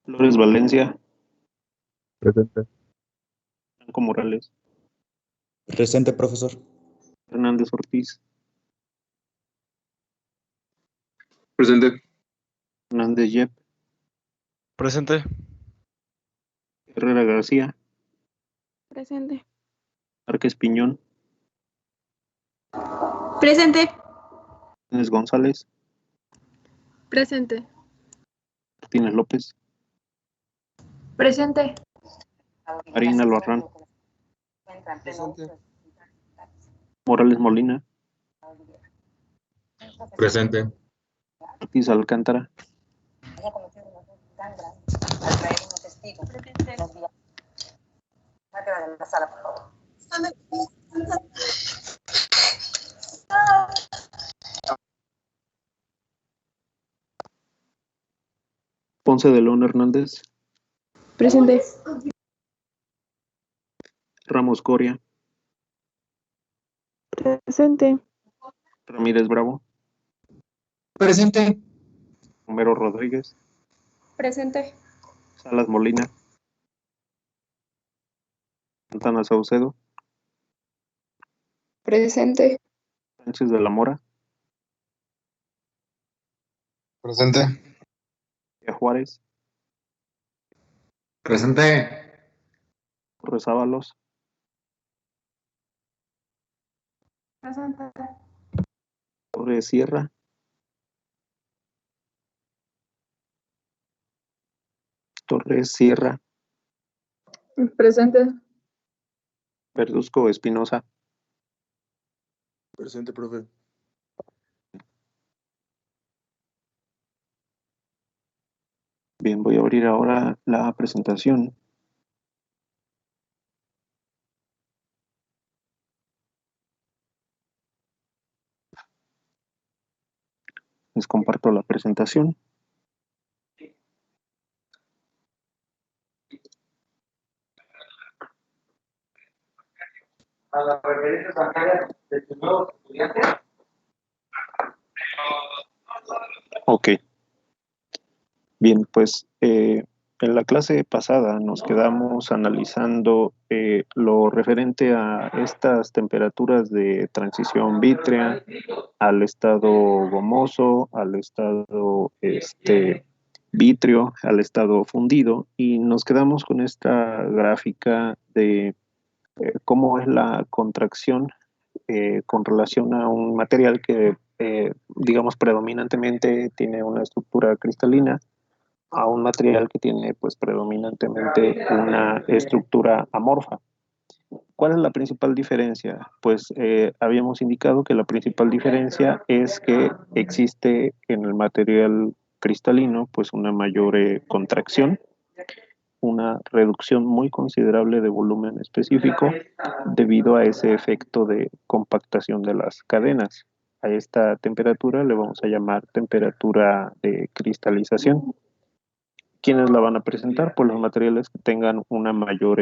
Flores Valencia, Presente. Franco Morales, Presente, profesor. Hernández Ortiz, Presente. Hernández Yep, Presente. Herrera García, Presente. Márquez Piñón, Presente. Martínez González, Presente. Martínez López, Presente. Marina Albarrán, Presente. Morales Molina, Presente. Ortiz Alcántara, Ponce de León Hernández, Presente. Ramos Coria, Presente. Ramírez Bravo, Presente. Romero Rodríguez, Presente. Salas Molina, Santana Saucedo, Presente. Sánchez de la Mora, Presente. Juárez, Presente. Torres Ábalos, Presente. Torres Sierra, Torres Sierra, Presente. Verduzco Espinosa, Presente, profe. Bien, voy a abrir ahora la presentación. Les comparto la presentación. A las referencias bancarias de tus nuevos estudiantes. Ok. Bien, pues en la clase pasada nos quedamos analizando lo referente a estas temperaturas de transición vítrea, al estado gomoso, al estado vítreo, al estado fundido, y nos quedamos con esta gráfica de cómo es la contracción con relación a un material que, digamos, predominantemente tiene una estructura cristalina, a un material que tiene pues predominantemente una estructura amorfa. ¿Cuál es la principal diferencia? Pues habíamos indicado que la principal diferencia es que existe en el material cristalino pues una mayor contracción, una reducción muy considerable de volumen específico debido a ese efecto de compactación de las cadenas. A esta temperatura le vamos a llamar temperatura de cristalización. ¿Quiénes la van a presentar? Pues los materiales que tengan una mayor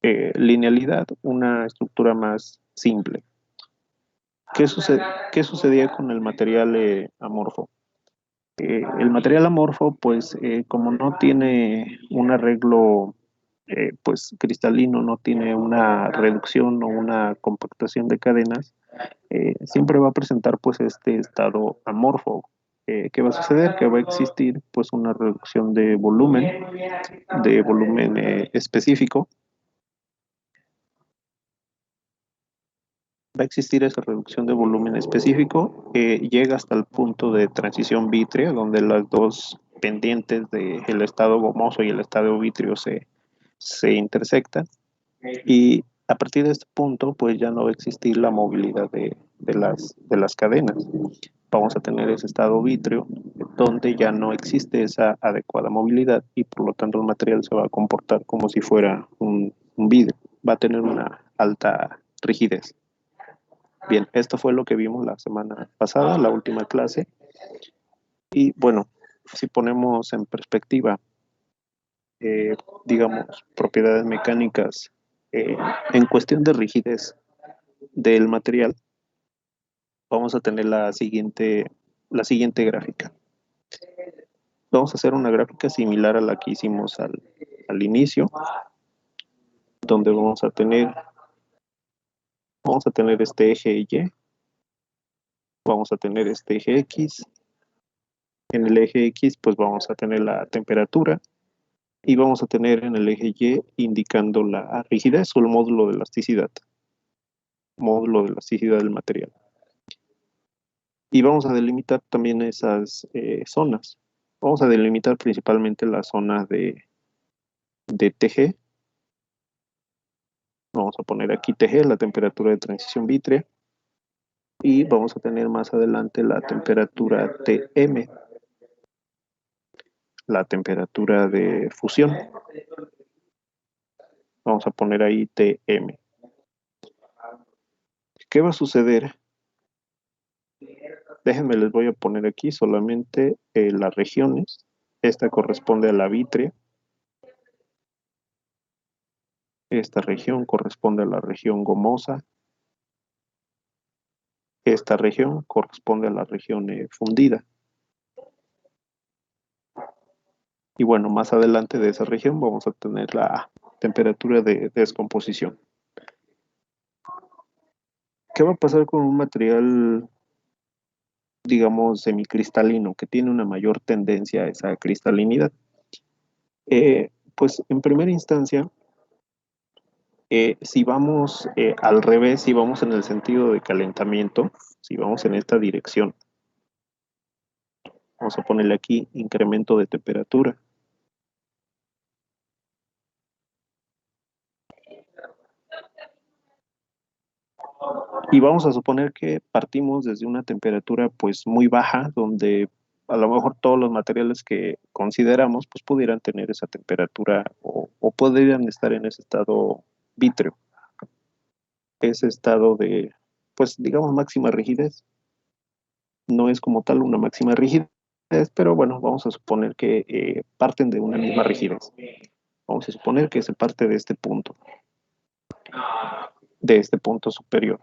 linealidad, una estructura más simple. ¿Qué sucedía con el material amorfo? El material amorfo, pues como no tiene un arreglo pues cristalino, no tiene una reducción o una compactación de cadenas, siempre va a presentar pues este estado amorfo. ¿Qué va a suceder? Que va a existir pues una reducción de volumen específico. Va a existir esa reducción de volumen específico, llega hasta el punto de transición vítrea, donde las dos pendientes del estado gomoso y el estado vítreo se intersectan, y a partir de este punto pues ya no va a existir la movilidad de las cadenas. Vamos a tener ese estado vítreo donde ya no existe esa adecuada movilidad y por lo tanto el material se va a comportar como si fuera un vidrio, va a tener una alta rigidez. Bien, esto fue lo que vimos la semana pasada, la última clase. Y bueno, si ponemos en perspectiva, digamos, propiedades mecánicas en cuestión de rigidez del material, vamos a tener la siguiente gráfica. Vamos a hacer una gráfica similar a la que hicimos al inicio, donde vamos a tener este eje Y, vamos a tener este eje X. En el eje X pues vamos a tener la temperatura y vamos a tener en el eje Y indicando la rigidez o el módulo de elasticidad del material. Y vamos a delimitar también esas zonas. Vamos a delimitar principalmente la zona de TG. Vamos a poner aquí TG, la temperatura de transición vítrea. Y vamos a tener más adelante la temperatura TM, la temperatura de fusión. Vamos a poner ahí TM. ¿Qué va a suceder? Déjenme, les voy a poner aquí solamente las regiones. Esta corresponde a la vítrea. Esta región corresponde a la región gomosa. Esta región corresponde a la región fundida. Y bueno, más adelante de esa región vamos a tener la temperatura de descomposición. ¿Qué va a pasar con un material, digamos, semicristalino, que tiene una mayor tendencia a esa cristalinidad? Pues en primera instancia, si vamos al revés, si vamos en el sentido de calentamiento, si vamos en esta dirección, vamos a ponerle aquí incremento de temperatura. Y vamos a suponer que partimos desde una temperatura pues muy baja, donde a lo mejor todos los materiales que consideramos pues pudieran tener esa temperatura o podrían estar en ese estado vítreo, ese estado de pues digamos máxima rigidez. No es como tal una máxima rigidez, pero bueno, vamos a suponer que parten de una misma rigidez. Vamos a suponer que se parte de este punto superior.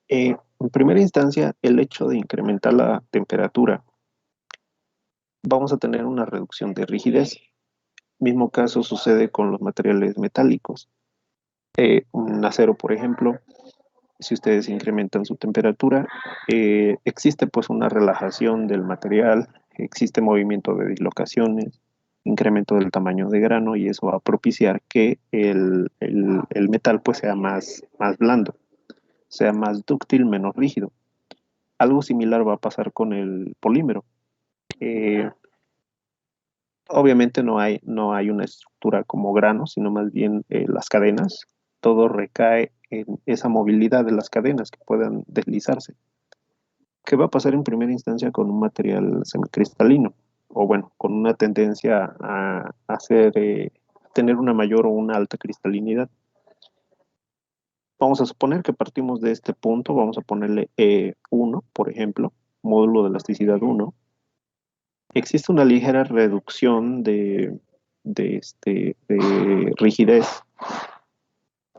En primera instancia, el hecho de incrementar la temperatura, vamos a tener una reducción de rigidez. Mismo caso sucede con los materiales metálicos. Un acero, por ejemplo, si ustedes incrementan su temperatura, existe pues una relajación del material, existe movimiento de dislocaciones, incremento del tamaño de grano, y eso va a propiciar que el metal pues sea más blando, sea más dúctil, menos rígido. Algo similar va a pasar con el polímero. Obviamente no hay una estructura como grano, sino más bien las cadenas. Todo recae en esa movilidad de las cadenas que puedan deslizarse. ¿Qué va a pasar en primera instancia con un material semicristalino? O bueno, con una tendencia a tener una mayor o una alta cristalinidad. Vamos a suponer que partimos de este punto, vamos a ponerle E1, por ejemplo, módulo de elasticidad 1. Existe una ligera reducción de rigidez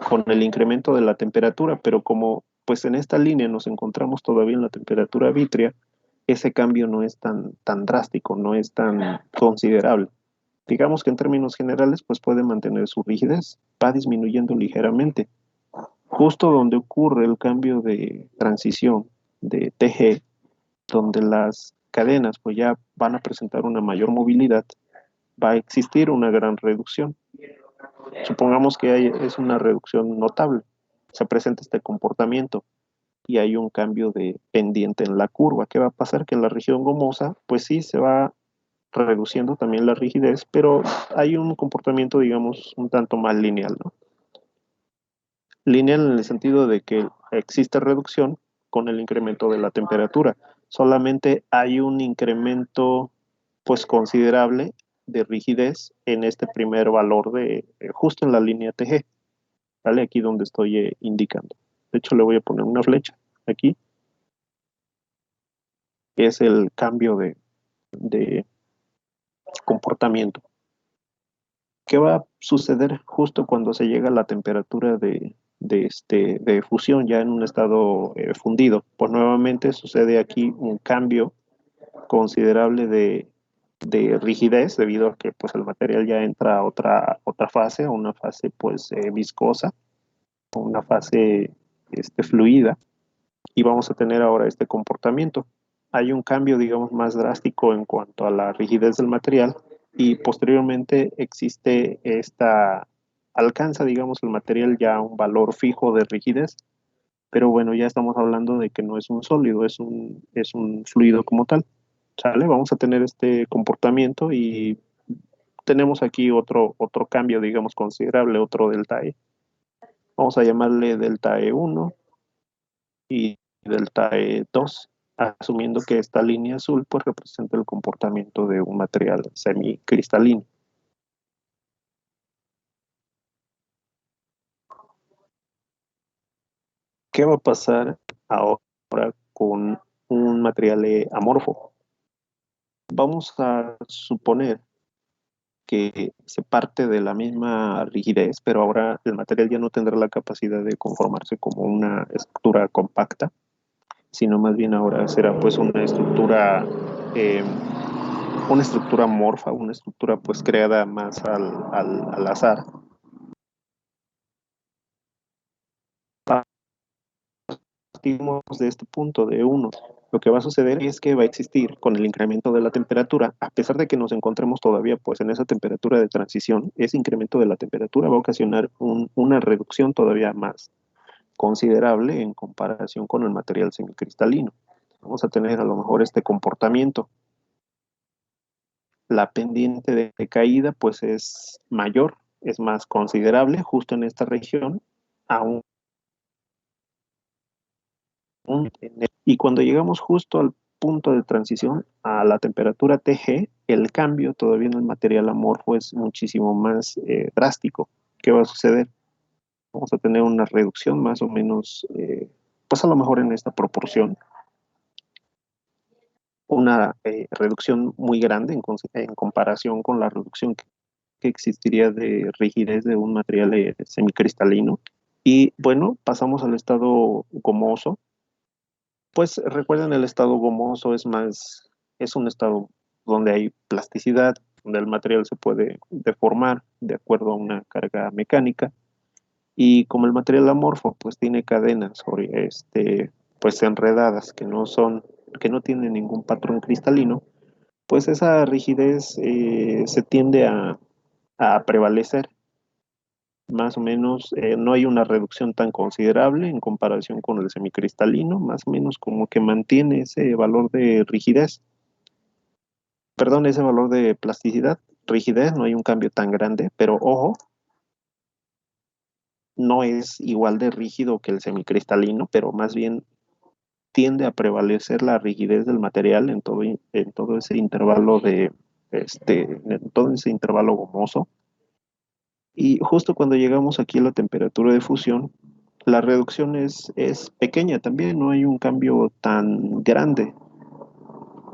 con el incremento de la temperatura, pero como pues en esta línea nos encontramos todavía en la temperatura vítrea, ese cambio no es tan drástico, no es tan considerable. Digamos que en términos generales pues puede mantener su rigidez, va disminuyendo ligeramente. Justo donde ocurre el cambio de transición de TG, donde las cadenas pues ya van a presentar una mayor movilidad, va a existir una gran reducción. Supongamos que es una reducción notable, se presenta este comportamiento y hay un cambio de pendiente en la curva. ¿Qué va a pasar? Que en la región gomosa pues sí se va reduciendo también la rigidez, pero hay un comportamiento digamos un tanto más lineal, ¿no? Lineal en el sentido de que existe reducción con el incremento de la temperatura. Solamente hay un incremento pues considerable de rigidez en este primer valor de justo en la línea TG, ¿vale? Aquí donde estoy indicando. De hecho le voy a poner una flecha aquí. Es el cambio de comportamiento. ¿Qué va a suceder justo cuando se llega a la temperatura de de fusión, ya en un estado fundido. Pues nuevamente sucede aquí un cambio considerable de rigidez, debido a que pues, el material ya entra a otra fase, a una fase pues, viscosa, una fase fluida, y vamos a tener ahora este comportamiento. Hay un cambio, digamos, más drástico en cuanto a la rigidez del material, y posteriormente alcanza, digamos, el material ya un valor fijo de rigidez, pero bueno, ya estamos hablando de que no es un sólido, es un fluido como tal. ¿Sale? Vamos a tener este comportamiento y tenemos aquí otro cambio, digamos, considerable, otro delta E. Vamos a llamarle delta E1 y delta E2, asumiendo que esta línea azul pues representa el comportamiento de un material semicristalino. ¿Qué va a pasar ahora con un material amorfo? Vamos a suponer que se parte de la misma rigidez, pero ahora el material ya no tendrá la capacidad de conformarse como una estructura compacta, sino más bien ahora será pues una estructura amorfa, una estructura pues creada más al azar. Partimos de este punto de 1. Lo que va a suceder es que va a existir con el incremento de la temperatura, a pesar de que nos encontremos todavía pues en esa temperatura de transición, ese incremento de la temperatura va a ocasionar una reducción todavía más considerable en comparación con el material semicristalino. Vamos a tener a lo mejor este comportamiento. La pendiente de caída pues es mayor, es más considerable justo en esta región, aún. Y cuando llegamos justo al punto de transición a la temperatura TG, el cambio todavía en el material amorfo es muchísimo más drástico. ¿Qué va a suceder? Vamos a tener una reducción más o menos, pues a lo mejor en esta proporción, una reducción muy grande en comparación con la reducción que existiría de rigidez de un material semicristalino. Y bueno, pasamos al estado gomoso. Pues recuerden, el estado gomoso es un estado donde hay plasticidad, donde el material se puede deformar de acuerdo a una carga mecánica, y como el material amorfo pues tiene cadenas pues enredadas que no tienen ningún patrón cristalino, pues esa rigidez se tiende a prevalecer. Más o menos no hay una reducción tan considerable en comparación con el semicristalino, más o menos como que mantiene ese valor de rigidez, perdón, ese valor de plasticidad. Rigidez, no hay un cambio tan grande, pero ojo, no es igual de rígido que el semicristalino, pero más bien tiende a prevalecer la rigidez del material en todo ese intervalo en todo ese intervalo gomoso. Y justo cuando llegamos aquí a la temperatura de fusión, la reducción es pequeña también, no hay un cambio tan grande,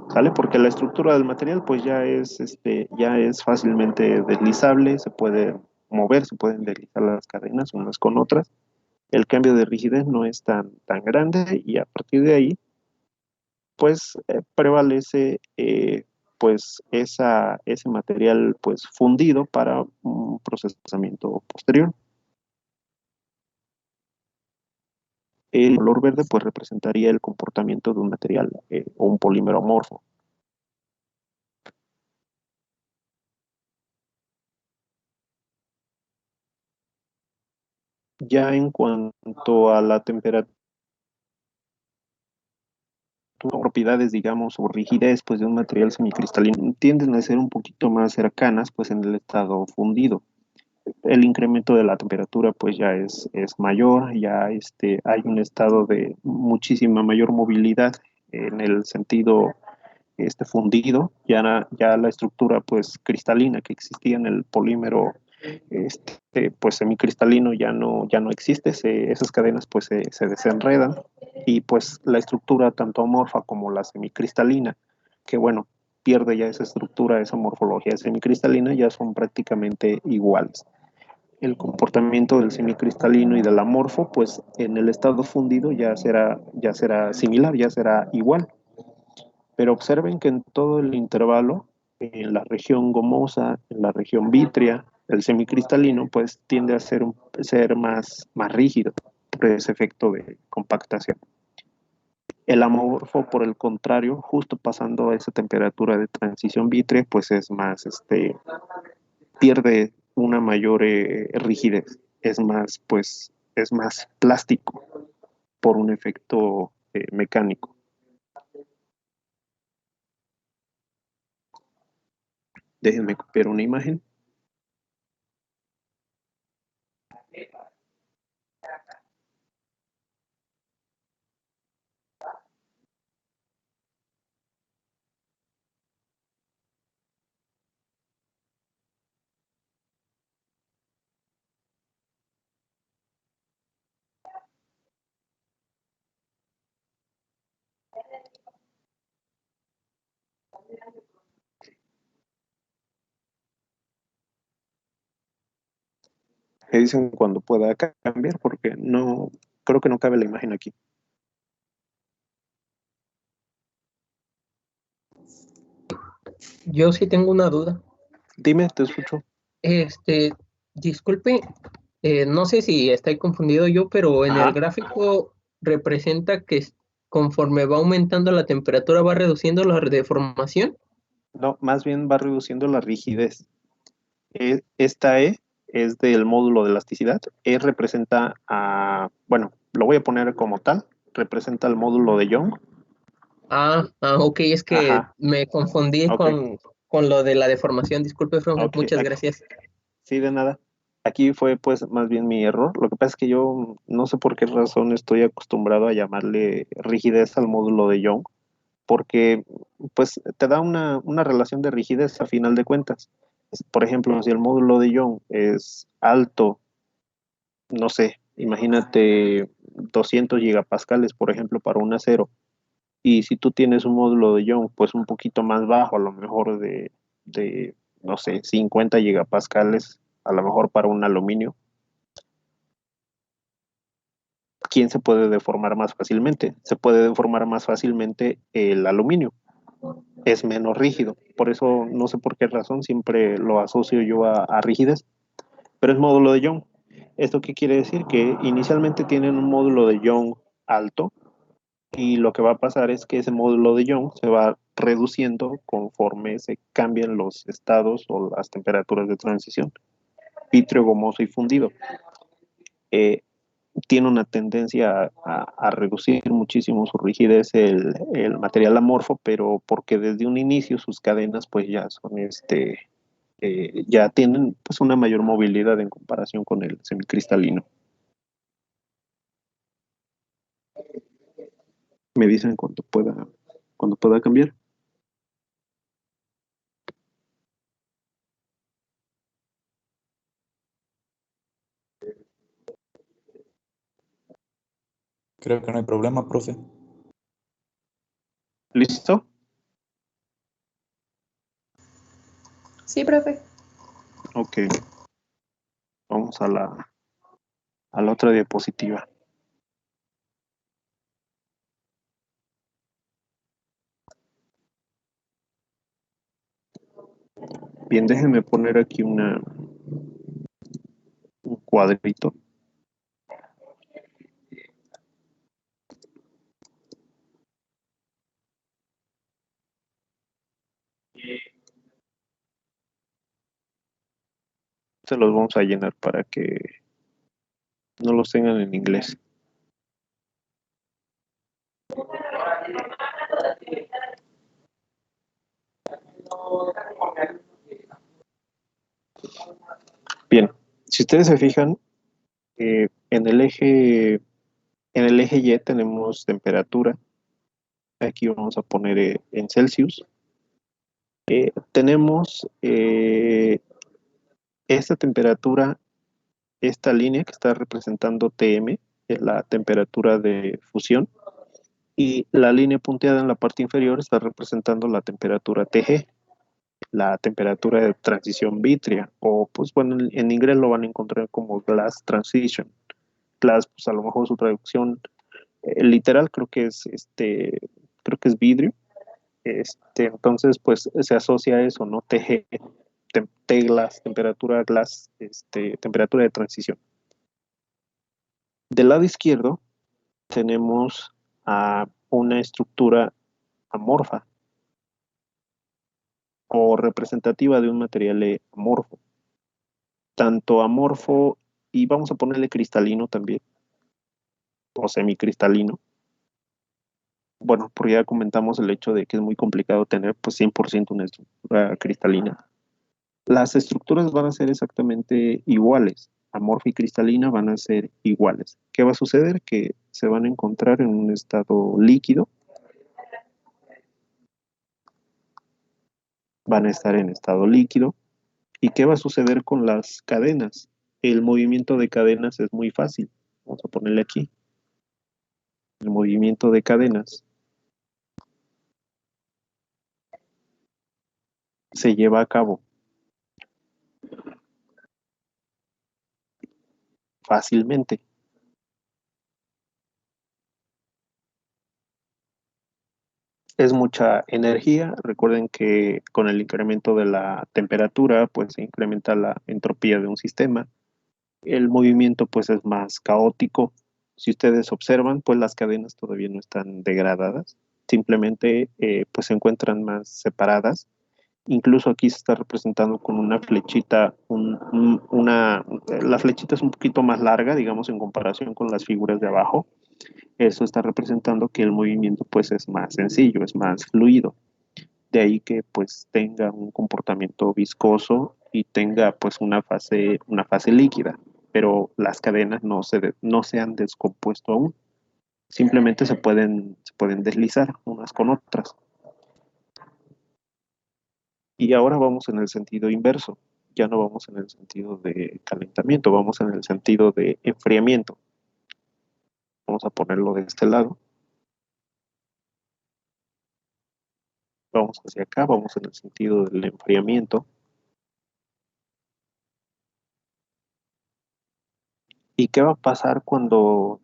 ¿sale? Porque la estructura del material pues ya es fácilmente deslizable, se puede mover, se pueden deslizar las cadenas unas con otras. El cambio de rigidez no es tan grande, y a partir de ahí pues prevalece pues ese material pues fundido para un procesamiento posterior. El color verde pues representaría el comportamiento de un material o un polímero amorfo. Ya en cuanto a la temperatura, propiedades, digamos, o rigidez pues de un material semicristalino tienden a ser un poquito más cercanas pues en el estado fundido. El incremento de la temperatura pues ya es mayor, ya hay un estado de muchísima mayor movilidad en el sentido fundido, ya la estructura pues cristalina que existía en el polímero pues semicristalino ya no existe, esas cadenas pues se desenredan, y pues la estructura tanto amorfa como la semicristalina, que bueno, pierde ya esa estructura, esa morfología semicristalina, ya son prácticamente iguales. el comportamiento del semicristalino y del amorfo, pues en el estado fundido ya será similar, ya será igual. Pero observen que en todo el intervalo, en la región gomosa, en la región vítrea, el semicristalino pues tiende a ser más rígido por ese efecto de compactación. El amorfo, por el contrario, justo pasando a esa temperatura de transición vítrea, pues es más, pierde una mayor rigidez, es más plástico por un efecto mecánico. Déjenme copiar una imagen. Me dicen cuando pueda cambiar porque no, creo que no cabe la imagen aquí. Yo sí tengo una duda. Dime, te escucho. Disculpe, no sé si estoy confundido yo, pero en el gráfico representa que conforme va aumentando la temperatura va reduciendo la deformación. No, más bien va reduciendo la rigidez. Esta E es del módulo de elasticidad. E representa bueno, lo voy a poner como tal, representa el módulo de Young. Ok, es que Ajá. me confundí Okay. con lo de la deformación. Disculpe, profe, Okay. muchas gracias. Sí, de nada. Aquí fue pues más bien mi error. Lo que pasa es que yo no sé por qué razón estoy acostumbrado a llamarle rigidez al módulo de Young, porque pues te da una relación de rigidez a final de cuentas. Por ejemplo, si el módulo de Young es alto, no sé, imagínate 200 gigapascales, por ejemplo, para un acero, y si tú tienes un módulo de Young, pues un poquito más bajo, a lo mejor de no sé, 50 gigapascales, a lo mejor para un aluminio, ¿quién se puede deformar más fácilmente? Se puede deformar más fácilmente el aluminio, es menos rígido, por eso no sé por qué razón siempre lo asocio yo a rigidez, pero es módulo de Young. ¿Esto qué quiere decir? Que inicialmente tienen un módulo de Young alto, y lo que va a pasar es que ese módulo de Young se va reduciendo conforme se cambian los estados o las temperaturas de transición, vítreo, gomoso y fundido. Tiene una tendencia a reducir muchísimo su rigidez el material amorfo, pero porque desde un inicio sus cadenas pues ya son ya tienen pues una mayor movilidad en comparación con el semicristalino. Me dicen cuando pueda cambiar. Creo que no hay problema, profe. ¿Listo? Sí, profe. Ok. Vamos a la otra diapositiva. Bien, déjenme poner aquí un cuadrito. Se los vamos a llenar para que no los tengan en inglés. Bien, si ustedes se fijan, en el eje Y tenemos temperatura. Aquí vamos a poner en Celsius. Tenemos esta temperatura, esta línea que está representando TM, es la temperatura de fusión, y la línea punteada en la parte inferior está representando la temperatura TG. la temperatura de transición vítrea, o pues bueno, en inglés lo van a encontrar como glass transition. Glass, pues a lo mejor su traducción literal creo que es vidrio. Entonces, pues se asocia a eso, ¿no? T-glass, temperatura de transición. Del lado izquierdo tenemos a una estructura amorfa o representativa de un material amorfo. Tanto amorfo y vamos a ponerle cristalino también, o semicristalino. Bueno, porque ya comentamos el hecho de que es muy complicado tener pues 100% una estructura cristalina. Las estructuras van a ser exactamente iguales. Amorfa y cristalina van a ser iguales. ¿Qué va a suceder? Que se van a encontrar en un estado líquido. Van a estar en estado líquido. ¿Y qué va a suceder con las cadenas? El movimiento de cadenas es muy fácil. Vamos a ponerle aquí. El movimiento de cadenas se lleva a cabo fácilmente. Es mucha energía. Recuerden que con el incremento de la temperatura, pues se incrementa la entropía de un sistema. El movimiento, pues, es más caótico. Si ustedes observan, pues las cadenas todavía no están degradadas. Simplemente, pues se encuentran más separadas. Incluso aquí se está representando con una flechita, la flechita es un poquito más larga, digamos, en comparación con las figuras de abajo. Eso está representando que el movimiento pues es más sencillo, es más fluido. De ahí que pues tenga un comportamiento viscoso y tenga pues una fase líquida, pero las cadenas no se han descompuesto aún. Simplemente se pueden deslizar unas con otras. Y ahora vamos en el sentido inverso. Ya no vamos en el sentido de calentamiento, vamos en el sentido de enfriamiento. Vamos a ponerlo de este lado. Vamos hacia acá, vamos en el sentido del enfriamiento. ¿Y qué va a pasar cuando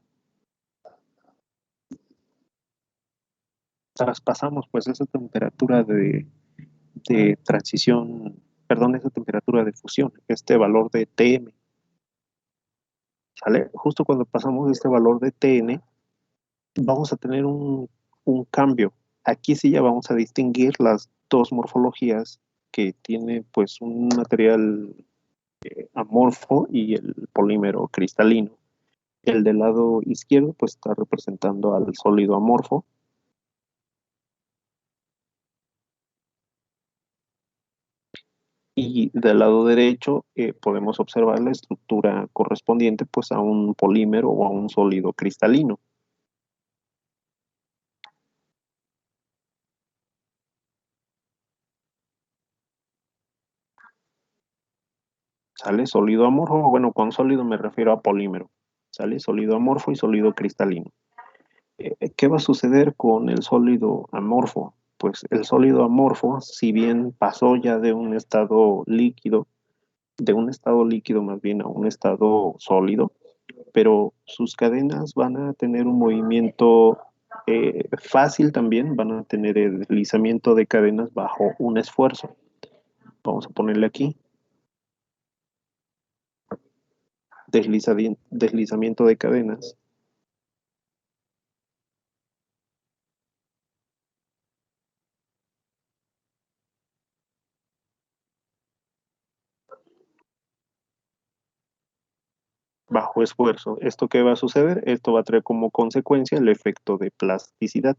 traspasamos pues esa temperatura de transición, perdón, esa temperatura de fusión, este valor de Tm? ¿Sale? Justo cuando pasamos este valor de Tn, vamos a tener un cambio. Aquí sí ya vamos a distinguir las dos morfologías que tiene pues un material amorfo y el polímero cristalino. El del lado izquierdo pues está representando al sólido amorfo. Y del lado derecho podemos observar la estructura correspondiente pues a un polímero o a un sólido cristalino. ¿Sale? Sólido amorfo, bueno, con sólido me refiero a polímero. ¿Sale? Sólido amorfo y sólido cristalino. ¿Qué va a suceder con el sólido amorfo? Pues el sólido amorfo, si bien pasó ya de un estado líquido más bien a un estado sólido, pero sus cadenas van a tener un movimiento fácil también, van a tener el deslizamiento de cadenas bajo un esfuerzo. Vamos a ponerle aquí. Deslizamiento de cadenas. Bajo esfuerzo. ¿Esto qué va a suceder? Esto va a traer como consecuencia el efecto de plasticidad.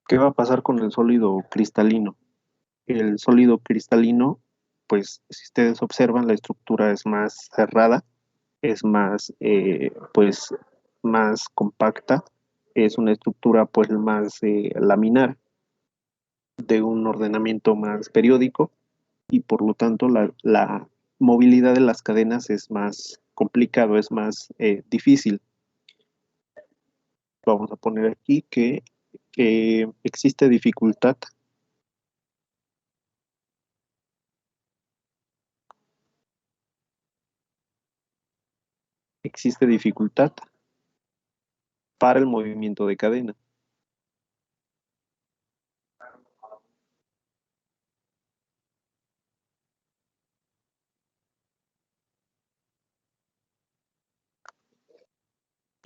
¿Qué va a pasar con el sólido cristalino? El sólido cristalino, pues si ustedes observan, la estructura es más cerrada, es más, pues, más compacta, es una estructura pues más laminar, de un ordenamiento más periódico, y por lo tanto la movilidad de las cadenas es más complicado, es más difícil. vamos a poner aquí que existe dificultad para el movimiento de cadena.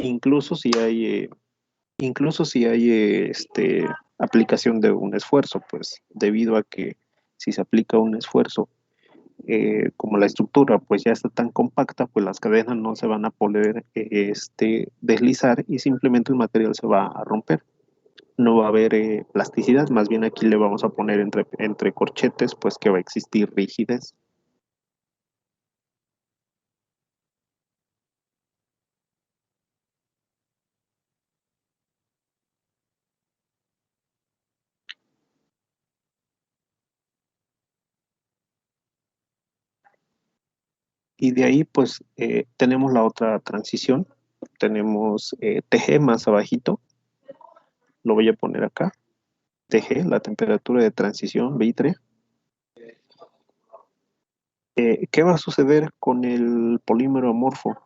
Incluso si hay aplicación de un esfuerzo, pues debido a que si se aplica un esfuerzo, como la estructura pues ya está tan compacta, pues las cadenas no se van a poder deslizar y simplemente el material se va a romper. No va a haber plasticidad, más bien aquí le vamos a poner entre corchetes, pues que va a existir rigidez. Y de ahí pues tenemos la otra transición, tenemos TG más abajito, lo voy a poner acá, TG, la temperatura de transición vitrea. ¿Qué va a suceder con el polímero amorfo?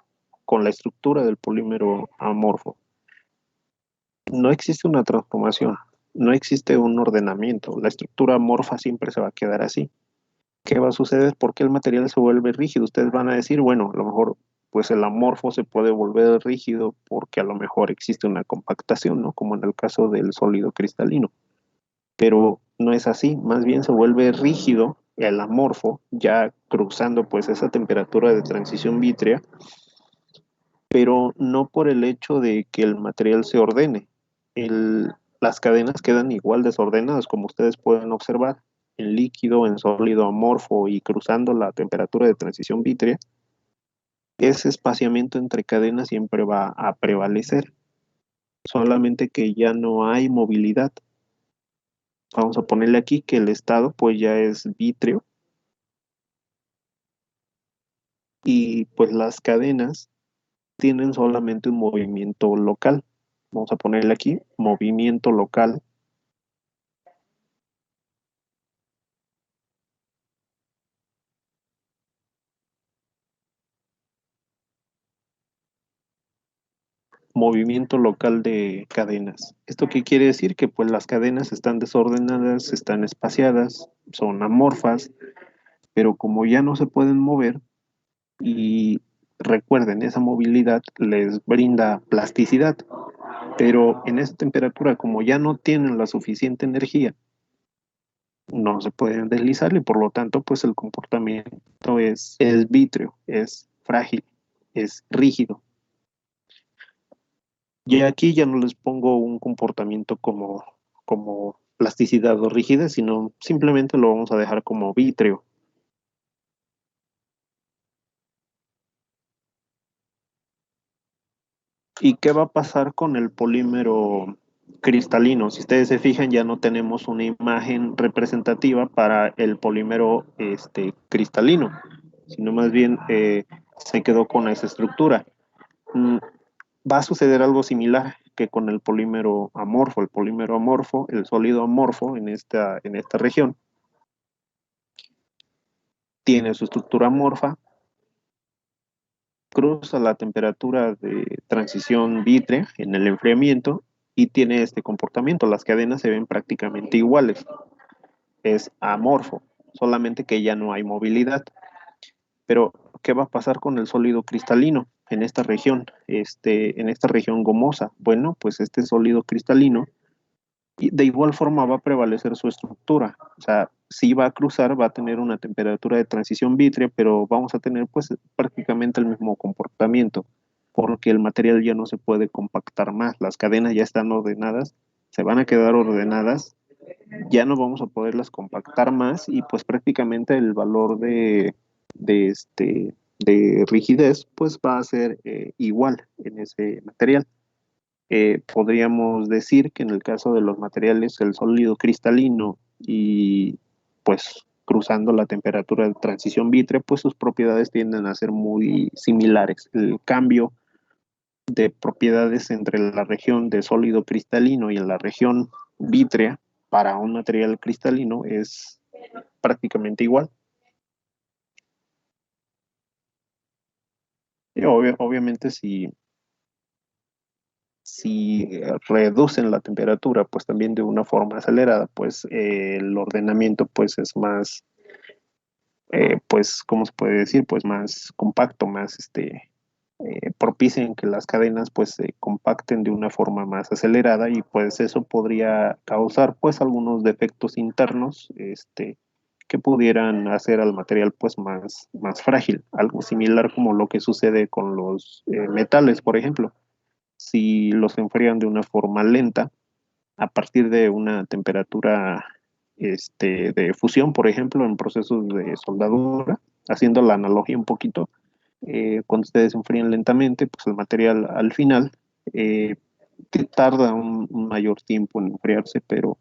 Con la estructura del polímero amorfo. No existe una transformación, no existe un ordenamiento, la estructura amorfa siempre se va a quedar así. ¿Qué va a suceder? ¿Por qué el material se vuelve rígido? Ustedes van a decir, bueno, a lo mejor pues el amorfo se puede volver rígido porque a lo mejor existe una compactación, ¿no? Como en el caso del sólido cristalino. Pero no es así, más bien se vuelve rígido el amorfo ya cruzando pues esa temperatura de transición vítrea, pero no por el hecho de que el material se ordene. Las cadenas quedan igual desordenadas, como ustedes pueden observar, en líquido, en sólido amorfo y cruzando la temperatura de transición vítrea. Ese espaciamiento entre cadenas siempre va a prevalecer, solamente que ya no hay movilidad. Vamos a ponerle aquí que el estado pues ya es vítreo y pues las cadenas tienen solamente un movimiento local. Vamos a ponerle aquí movimiento local. Movimiento local de cadenas. ¿Esto qué quiere decir? Que pues las cadenas están desordenadas, están espaciadas, son amorfas, pero como ya no se pueden mover, y recuerden, esa movilidad les brinda plasticidad, pero en esa temperatura, como ya no tienen la suficiente energía, no se pueden deslizar y por lo tanto, pues el comportamiento es vítreo, es frágil, es rígido. Y aquí ya no les pongo un comportamiento como plasticidad o rigidez, sino simplemente lo vamos a dejar como vítreo. ¿Y qué va a pasar con el polímero cristalino? Si ustedes se fijan, ya no tenemos una imagen representativa para el polímero cristalino, sino más bien se quedó con esa estructura. Va a suceder algo similar que con el polímero amorfo. El polímero amorfo, el sólido amorfo en esta región, tiene su estructura amorfa, cruza la temperatura de transición vítrea en el enfriamiento y tiene este comportamiento. Las cadenas se ven prácticamente iguales. Es amorfo, solamente que ya no hay movilidad. Pero, ¿qué va a pasar con el sólido cristalino en esta región? En esta región gomosa. Bueno, pues este sólido cristalino de igual forma va a prevalecer su estructura. O sea, sí va a cruzar, va a tener una temperatura de transición vítrea, pero vamos a tener pues prácticamente el mismo comportamiento, porque el material ya no se puede compactar más, las cadenas ya están ordenadas, se van a quedar ordenadas, ya no vamos a poderlas compactar más y pues prácticamente el valor de rigidez pues va a ser igual en ese material. Podríamos decir que en el caso de los materiales, el sólido cristalino y pues cruzando la temperatura de transición vítrea, pues sus propiedades tienden a ser muy similares. El cambio de propiedades entre la región de sólido cristalino y la región vítrea para un material cristalino es prácticamente igual. Y obviamente si reducen la temperatura, pues también de una forma acelerada, pues el ordenamiento pues es más, pues, ¿cómo se puede decir? Pues más compacto, más propicien que las cadenas pues se compacten de una forma más acelerada y pues eso podría causar pues algunos defectos internos que pudieran hacer al material pues más frágil, algo similar como lo que sucede con los metales, por ejemplo. Si los enfrían de una forma lenta, a partir de una temperatura de fusión, por ejemplo, en procesos de soldadura, haciendo la analogía un poquito, cuando ustedes enfrían lentamente, pues el material al final eh, tarda un mayor tiempo en enfriarse, pero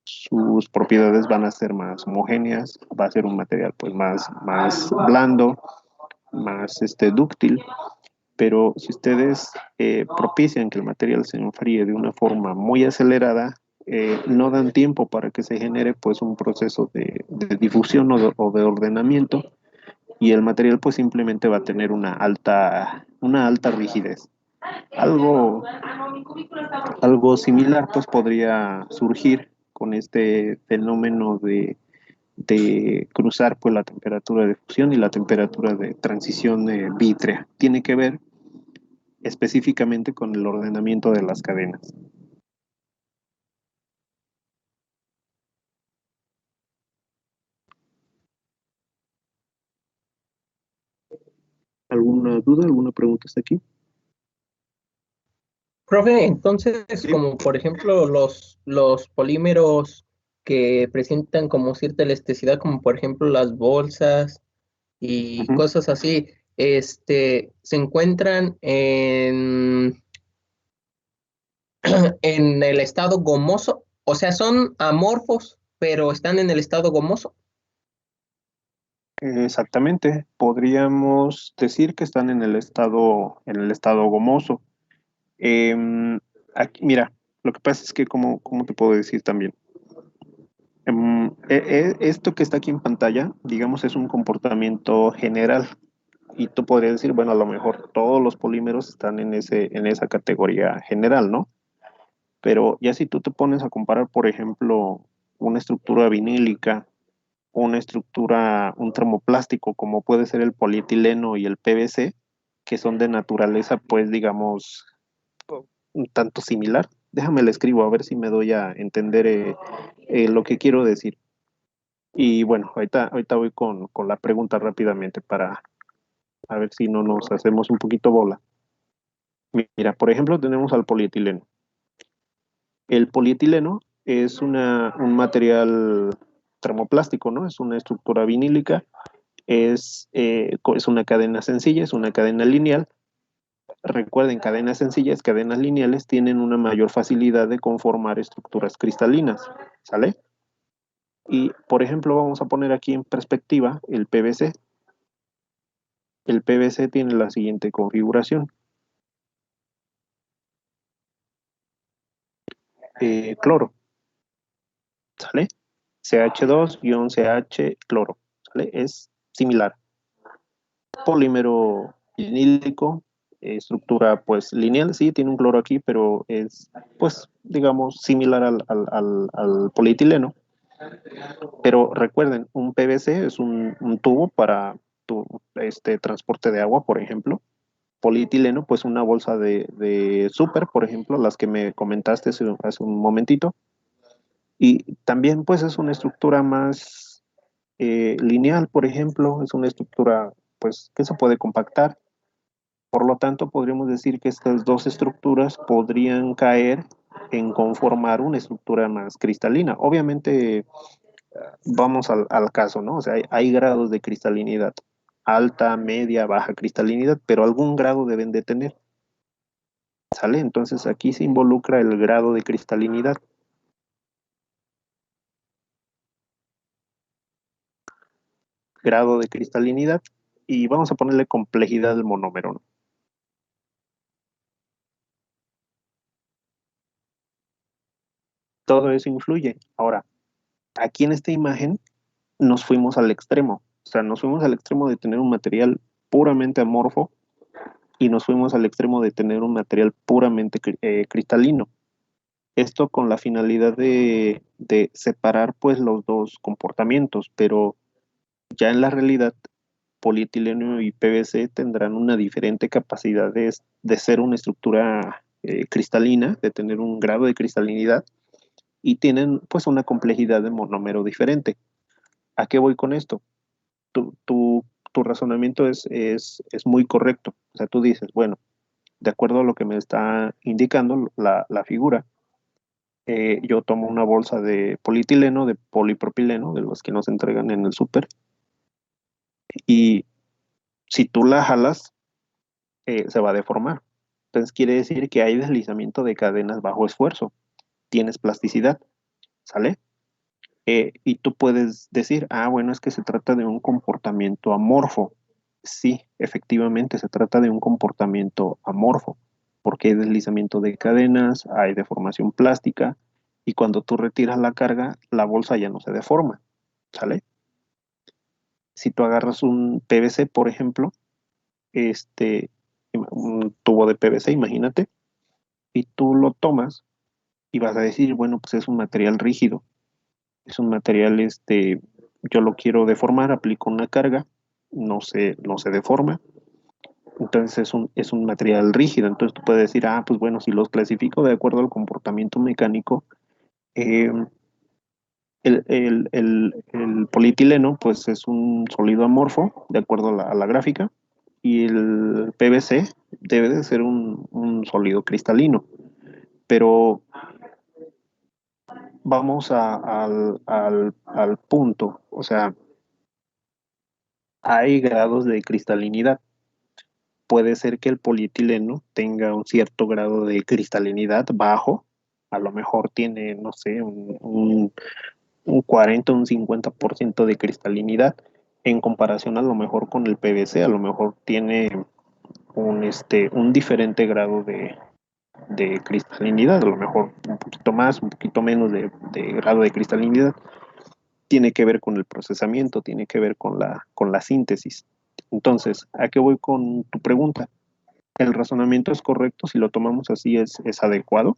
sus propiedades van a ser más homogéneas, va a ser un material pues más blando, más dúctil, pero si ustedes propician que el material se enfríe de una forma muy acelerada, no dan tiempo para que se genere pues un proceso de difusión o de ordenamiento y el material pues simplemente va a tener una alta rigidez. Algo, algo similar pues podría surgir con este fenómeno de cruzar pues la temperatura de fusión y la temperatura de transición vítrea. Tiene que ver específicamente con el ordenamiento de las cadenas. ¿Alguna duda, alguna pregunta hasta aquí? Profe, entonces, Sí. como por ejemplo los polímeros que presentan como cierta elasticidad, como por ejemplo las bolsas y Ujú. cosas así, se encuentran en el estado gomoso, o sea, son amorfos, pero están en el estado gomoso. Exactamente, podríamos decir que están en el estado gomoso. Aquí, mira, lo que pasa es que, ¿cómo te puedo decir también? Esto que está aquí en pantalla, digamos, es un comportamiento general. Y tú podrías decir, bueno, a lo mejor todos los polímeros están en esa categoría general, ¿no? Pero ya si tú te pones a comparar, por ejemplo, una estructura vinílica, una estructura, un termoplástico, como puede ser el polietileno y el PVC, que son de naturaleza, pues, digamos, un tanto similar. Déjame le escribo a ver si me doy a entender lo que quiero decir. Y bueno, ahorita voy con la pregunta rápidamente para a ver si no nos hacemos un poquito bola. Mira, por ejemplo, tenemos al polietileno. El polietileno es un material termoplástico, ¿no? Es una estructura vinílica, es una cadena sencilla, es una cadena lineal. Recuerden, cadenas sencillas, cadenas lineales tienen una mayor facilidad de conformar estructuras cristalinas, ¿sale? Y, por ejemplo, vamos a poner aquí en perspectiva el PVC. El PVC tiene la siguiente configuración. Cloro, ¿sale? CH2-CH, cloro, ¿sale? Es similar. Polímero vinílico, estructura pues lineal, sí, tiene un cloro aquí, pero es pues digamos similar al polietileno. Pero recuerden, un PVC es un tubo para transporte de agua, por ejemplo. Polietileno, pues una bolsa de súper, por ejemplo, las que me comentaste hace un momentito. Y también pues es una estructura más lineal, por ejemplo, es una estructura pues que se puede compactar. Por lo tanto, podríamos decir que estas dos estructuras podrían caer en conformar una estructura más cristalina. Obviamente, vamos al caso, ¿no? O sea, hay grados de cristalinidad, alta, media, baja cristalinidad, pero algún grado deben de tener, ¿sale? Entonces aquí se involucra el grado de cristalinidad. Grado de cristalinidad y vamos a ponerle complejidad del monómero, ¿no? Todo eso influye. Ahora, aquí en esta imagen nos fuimos al extremo. O sea, nos fuimos al extremo de tener un material puramente amorfo y nos fuimos al extremo de tener un material puramente cristalino. Esto con la finalidad de separar pues los dos comportamientos, pero ya en la realidad polietileno y PVC tendrán una diferente capacidad de ser una estructura cristalina, de tener un grado de cristalinidad y tienen pues una complejidad de monómero diferente. ¿A qué voy con esto? Tu razonamiento es muy correcto. O sea, tú dices, bueno, de acuerdo a lo que me está indicando la figura, yo tomo una bolsa de polietileno, de polipropileno, de los que nos entregan en el súper, y si tú la jalas, se va a deformar. Entonces quiere decir que hay deslizamiento de cadenas bajo esfuerzo, tienes plasticidad, ¿sale? Y tú puedes decir, bueno, es que se trata de un comportamiento amorfo. Sí, efectivamente se trata de un comportamiento amorfo, porque hay deslizamiento de cadenas, hay deformación plástica, y cuando tú retiras la carga, la bolsa ya no se deforma, ¿sale? Si tú agarras un PVC, por ejemplo, un tubo de PVC, imagínate, y tú lo tomas y vas a decir, bueno, pues es un material rígido, es un material, yo lo quiero deformar, aplico una carga, no se deforma, entonces es un material rígido, entonces tú puedes decir, pues bueno, si los clasifico de acuerdo al comportamiento mecánico, eh, el polietileno pues es un sólido amorfo, de acuerdo a la gráfica, y el PVC debe de ser un sólido cristalino, pero vamos al punto, o sea, hay grados de cristalinidad. Puede ser que el polietileno tenga un cierto grado de cristalinidad bajo, a lo mejor tiene, no sé, un 40, un 50% de cristalinidad, en comparación a lo mejor con el PVC, a lo mejor tiene un diferente grado de cristalinidad, a lo mejor un poquito más, un poquito menos de grado de cristalinidad. Tiene que ver con el procesamiento, tiene que ver con la síntesis. Entonces, ¿a qué voy con tu pregunta? El razonamiento es correcto, si lo tomamos así es adecuado,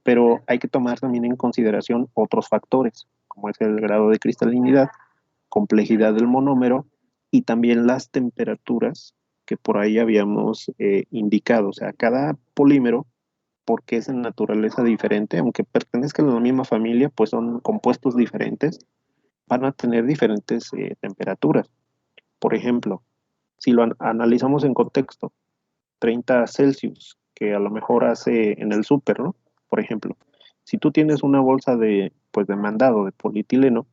pero hay que tomar también en consideración otros factores, como es el grado de cristalinidad, complejidad del monómero y también las temperaturas que por ahí habíamos indicado. O sea, cada polímero, porque es en naturaleza diferente, aunque pertenezcan a la misma familia, pues son compuestos diferentes, van a tener diferentes temperaturas. Por ejemplo, si lo analizamos en contexto, 30 Celsius, que a lo mejor hace en el súper, ¿no? Por ejemplo, si tú tienes una bolsa pues de mandado de polietileno,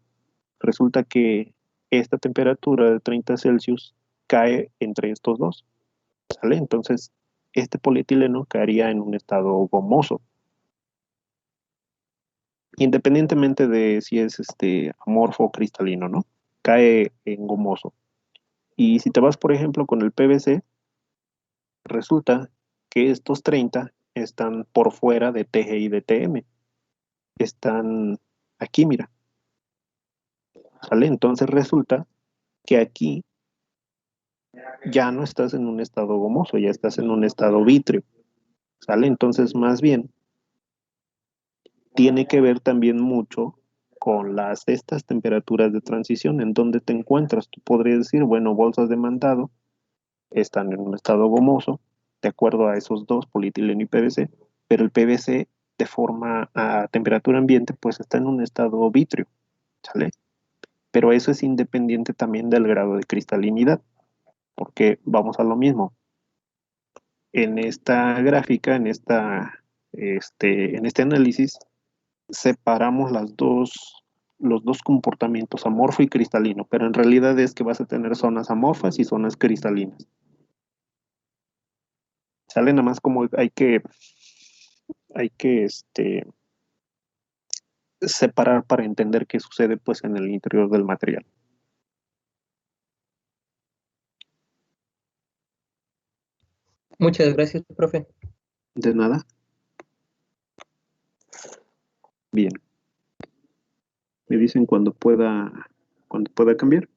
resulta que esta temperatura de 30 Celsius cae entre estos dos, ¿sale? Entonces, este polietileno caería en un estado gomoso, independientemente de si es amorfo o cristalino, ¿no? Cae en gomoso. Y si te vas, por ejemplo, con el PVC, resulta que estos 30 están por fuera de TG y de TM. Están aquí, mira. ¿Sale? Entonces resulta que aquí ya no estás en un estado gomoso, ya estás en un estado vítreo. ¿Sale? Entonces, más bien, tiene que ver también mucho con estas temperaturas de transición en donde te encuentras. Tú podrías decir, bueno, bolsas de mandado están en un estado gomoso, de acuerdo a esos dos, polietileno y PVC, pero el PVC de forma a temperatura ambiente, pues está en un estado vítreo, ¿sale? Pero eso es independiente también del grado de cristalinidad, porque vamos a lo mismo. En esta gráfica, en este análisis, separamos los dos comportamientos, amorfo y cristalino, pero en realidad es que vas a tener zonas amorfas y zonas cristalinas. Sale nada más como hay que separar para entender qué sucede pues en el interior del material. Muchas gracias, profe. De nada. Bien. Me dicen cuando pueda cambiar.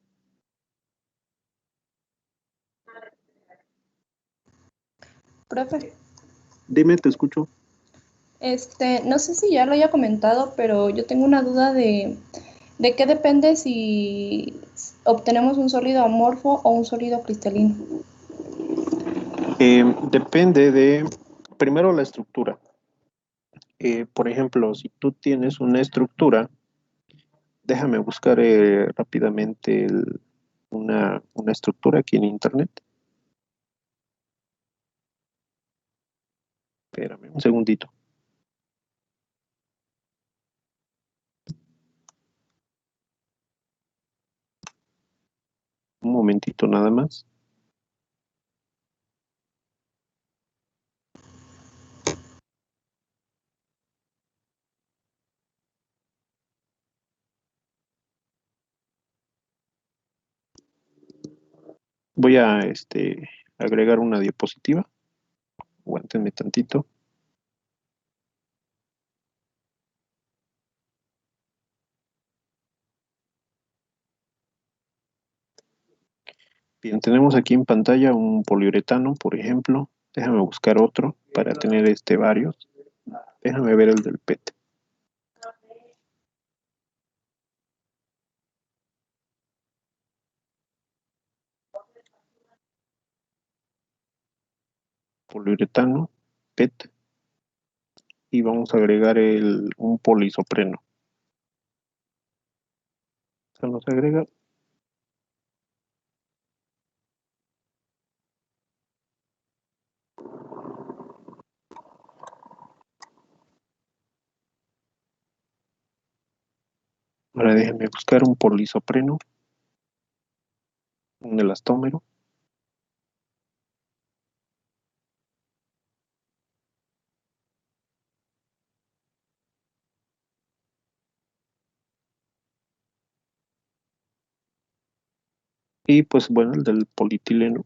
Profe, Dime, te escucho. no sé si ya lo haya comentado, pero yo tengo una duda de qué depende si obtenemos un sólido amorfo o un sólido cristalino. Depende de, primero, la estructura. Por ejemplo, si tú tienes una estructura, déjame buscar rápidamente una estructura aquí en internet. Espérame un segundito. Un momentito nada más. Voy a agregar una diapositiva. Aguántenme tantito. Bien, tenemos aquí en pantalla un poliuretano, por ejemplo. Déjame buscar otro para tener varios. Déjame ver el del PET. Poliuretano, PET. Y vamos a agregar un poliisopreno. Se nos agrega. Ahora déjenme buscar un poliisopreno, un elastómero. Y pues bueno, el del polietileno.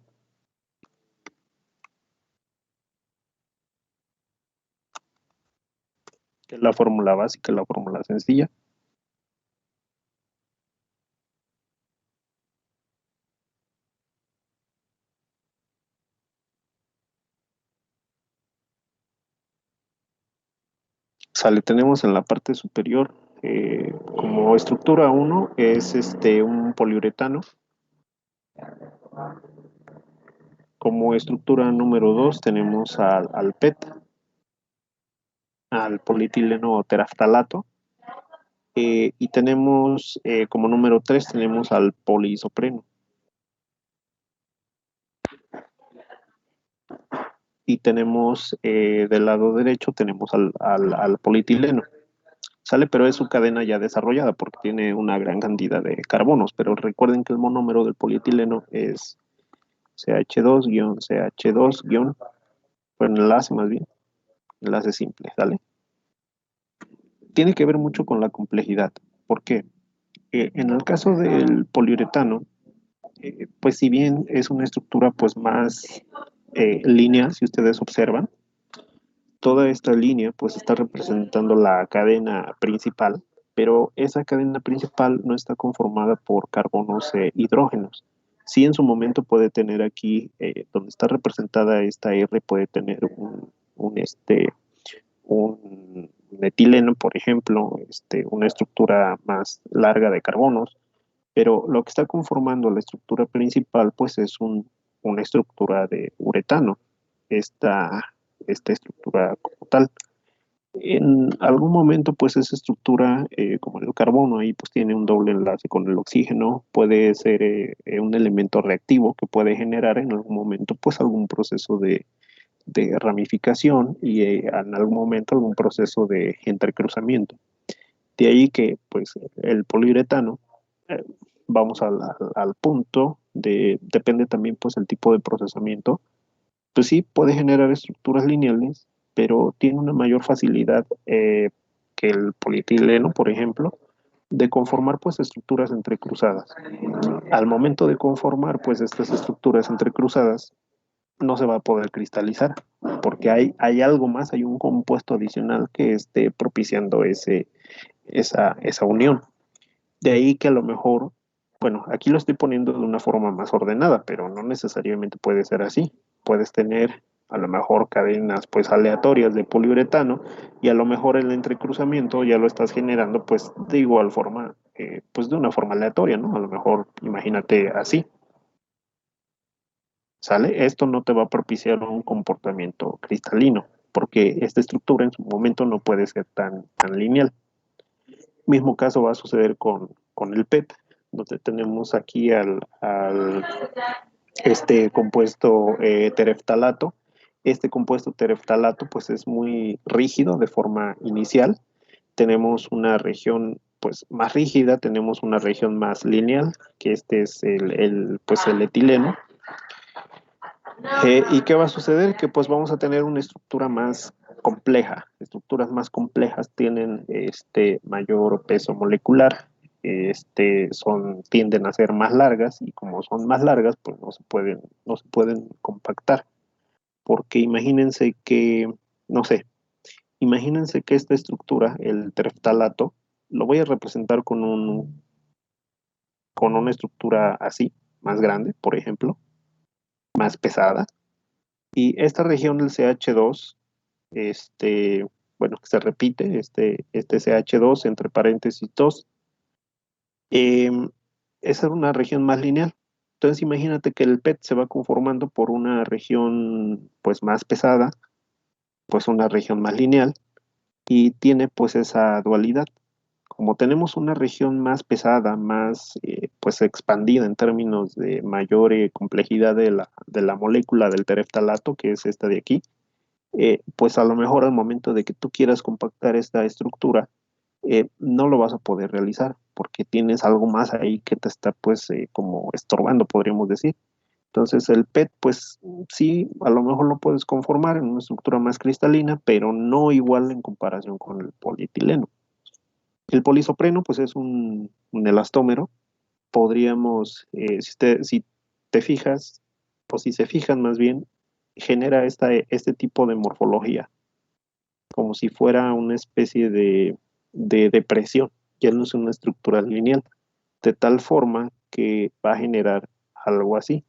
Que es la fórmula básica, la fórmula sencilla. Sale, tenemos en la parte superior como estructura 1 es un poliuretano. Como estructura número 2 tenemos al PET, al polietileno teraftalato. Y tenemos como número 3 tenemos al poliisopreno. Y tenemos del lado derecho tenemos al polietileno. Sale, pero es su cadena ya desarrollada porque tiene una gran cantidad de carbonos. Pero recuerden que el monómero del polietileno es CH2-CH2- bueno, enlace más bien, enlace simple, ¿sale? Tiene que ver mucho con la complejidad. ¿Por qué? En el caso del poliuretano, pues si bien es una estructura pues más lineal, si ustedes observan, toda esta línea pues está representando la cadena principal, pero esa cadena principal no está conformada por carbonos e hidrógenos. Sí, en su momento puede tener aquí, donde está representada esta R, puede tener un metileno, por ejemplo, una estructura más larga de carbonos, pero lo que está conformando la estructura principal pues es una estructura de uretano, esta estructura como tal. En algún momento, pues esa estructura, como el carbono, ahí pues tiene un doble enlace con el oxígeno, puede ser un elemento reactivo que puede generar en algún momento, pues algún proceso de ramificación y en algún momento algún proceso de entrecruzamiento. De ahí que, pues, el poliuretano, eh, vamos al punto depende también, pues, el tipo de procesamiento, pues sí, puede generar estructuras lineales, pero tiene una mayor facilidad que el polietileno, por ejemplo, de conformar pues estructuras entrecruzadas. Al momento de conformar pues estas estructuras entrecruzadas, no se va a poder cristalizar, porque hay algo más, hay un compuesto adicional que esté propiciando esa unión. De ahí que a lo mejor, bueno, aquí lo estoy poniendo de una forma más ordenada, pero no necesariamente puede ser así. Puedes tener a lo mejor cadenas pues aleatorias de poliuretano y a lo mejor el entrecruzamiento ya lo estás generando pues de igual forma, pues de una forma aleatoria, ¿no? A lo mejor imagínate así. ¿Sale? Esto no te va a propiciar un comportamiento cristalino, porque esta estructura en su momento no puede ser tan lineal. Mismo caso va a suceder con el PET, donde tenemos aquí este compuesto tereftalato. Este compuesto tereftalato pues es muy rígido de forma inicial. Tenemos una región pues más rígida, tenemos una región más lineal, que este es pues el etileno. ¿Y qué va a suceder? Que pues vamos a tener una estructura más compleja. Estructuras más complejas tienen mayor peso molecular, tienden a ser más largas y como son más largas, pues no se pueden compactar. Porque imagínense que, no sé, imagínense que esta estructura, el tereftalato, lo voy a representar con una estructura así, más grande, por ejemplo, más pesada. Y esta región del CH2, bueno, que se repite, este CH2 entre paréntesis 2, esa es una región más lineal. Entonces imagínate que el PET se va conformando por una región pues más pesada, pues una región más lineal, y tiene pues esa dualidad. Como tenemos una región más pesada, más pues expandida en términos de mayor complejidad de la molécula del tereftalato, que es esta de aquí, pues a lo mejor al momento de que tú quieras compactar esta estructura, no lo vas a poder realizar porque tienes algo más ahí que te está pues como estorbando, podríamos decir. Entonces el PET pues sí, a lo mejor lo puedes conformar en una estructura más cristalina, pero no igual en comparación con el polietileno. El polisopreno pues es un elastómero. Podríamos, si te fijas, o si se fijan más bien, genera este tipo de morfología, como si fuera una especie de depresión, ya no es una estructura lineal, de tal forma que va a generar algo así.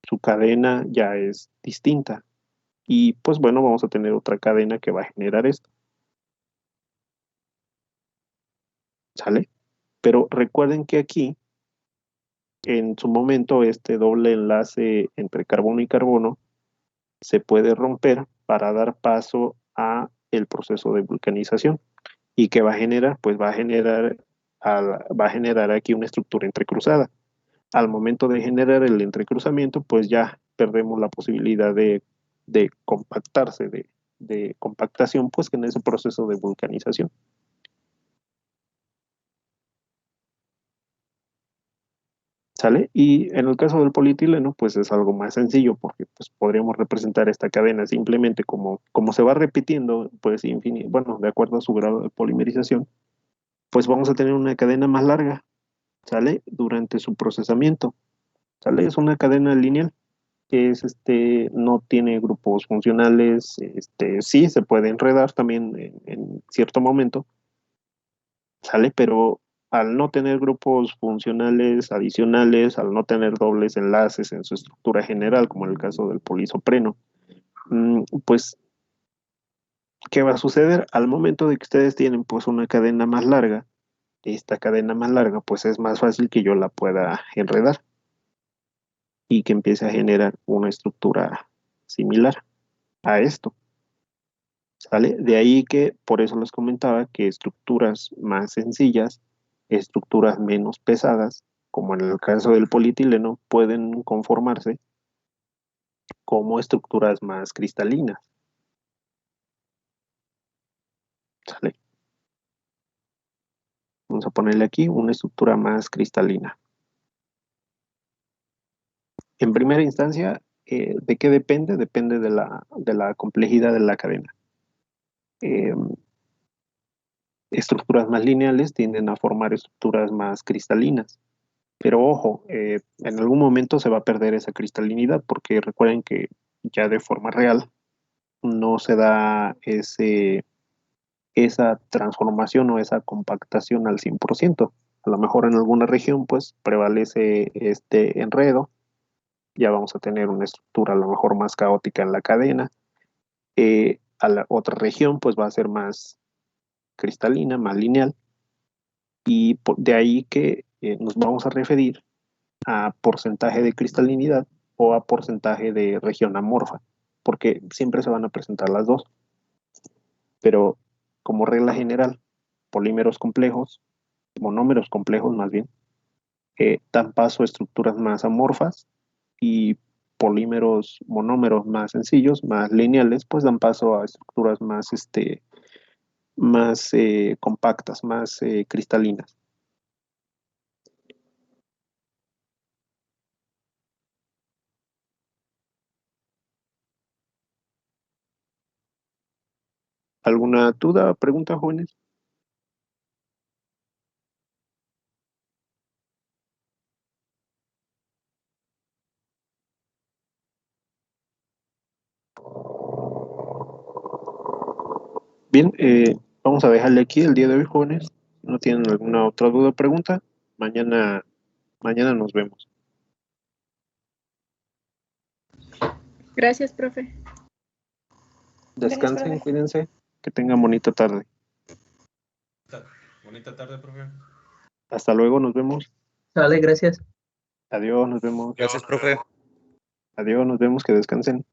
Su cadena ya es distinta. Y pues bueno, vamos a tener otra cadena que va a generar esto. ¿Sale? Pero recuerden que aquí, en su momento, este doble enlace entre carbono y carbono se puede romper para dar paso a el proceso de vulcanización. ¿Y qué va a generar? Pues va a generar aquí una estructura entrecruzada. Al momento de generar el entrecruzamiento, pues ya perdemos la posibilidad de compactarse, de compactación, pues en ese proceso de vulcanización. ¿Sale? Y en el caso del polietileno, pues es algo más sencillo porque pues, podríamos representar esta cadena simplemente como se va repitiendo, pues bueno, de acuerdo a su grado de polimerización, pues vamos a tener una cadena más larga, ¿sale? Durante su procesamiento, ¿sale? Es una cadena lineal que es no tiene grupos funcionales, sí se puede enredar también en cierto momento, ¿sale? Pero al no tener grupos funcionales adicionales, al no tener dobles enlaces en su estructura general, como en el caso del polisopreno, pues, ¿qué va a suceder? Al momento de que ustedes tienen pues una cadena más larga, esta cadena más larga pues es más fácil que yo la pueda enredar y que empiece a generar una estructura similar a esto. ¿Sale? De ahí que por eso les comentaba que estructuras más sencillas, estructuras menos pesadas, como en el caso del polietileno, pueden conformarse como estructuras más cristalinas. ¿Sale? Vamos a ponerle aquí una estructura más cristalina. En primera instancia, ¿de qué depende? Depende de la complejidad de la cadena. Estructuras más lineales tienden a formar estructuras más cristalinas. Pero ojo, en algún momento se va a perder esa cristalinidad porque recuerden que ya de forma real no se da ese esa transformación o esa compactación al 100%. A lo mejor en alguna región pues prevalece este enredo, ya vamos a tener una estructura a lo mejor más caótica en la cadena. A la otra región pues va a ser más cristalina, más lineal, y de ahí que nos vamos a referir a porcentaje de cristalinidad o a porcentaje de región amorfa, porque siempre se van a presentar las dos. Pero como regla general, polímeros complejos, monómeros complejos más bien, dan paso a estructuras más amorfas, y polímeros monómeros más sencillos, más lineales, pues dan paso a estructuras más, más compactas, más cristalinas. ¿Alguna duda o pregunta, jóvenes? Bien, vamos a dejarle aquí el día de hoy, jóvenes. Si no tienen alguna otra duda o pregunta, mañana nos vemos. Gracias, profe. Descansen, profe. cuídense, que tengan bonita tarde. Bonita tarde, profe. Hasta luego, nos vemos. Sale, gracias. Adiós, nos vemos. Gracias, profe. Adiós, nos vemos, que descansen.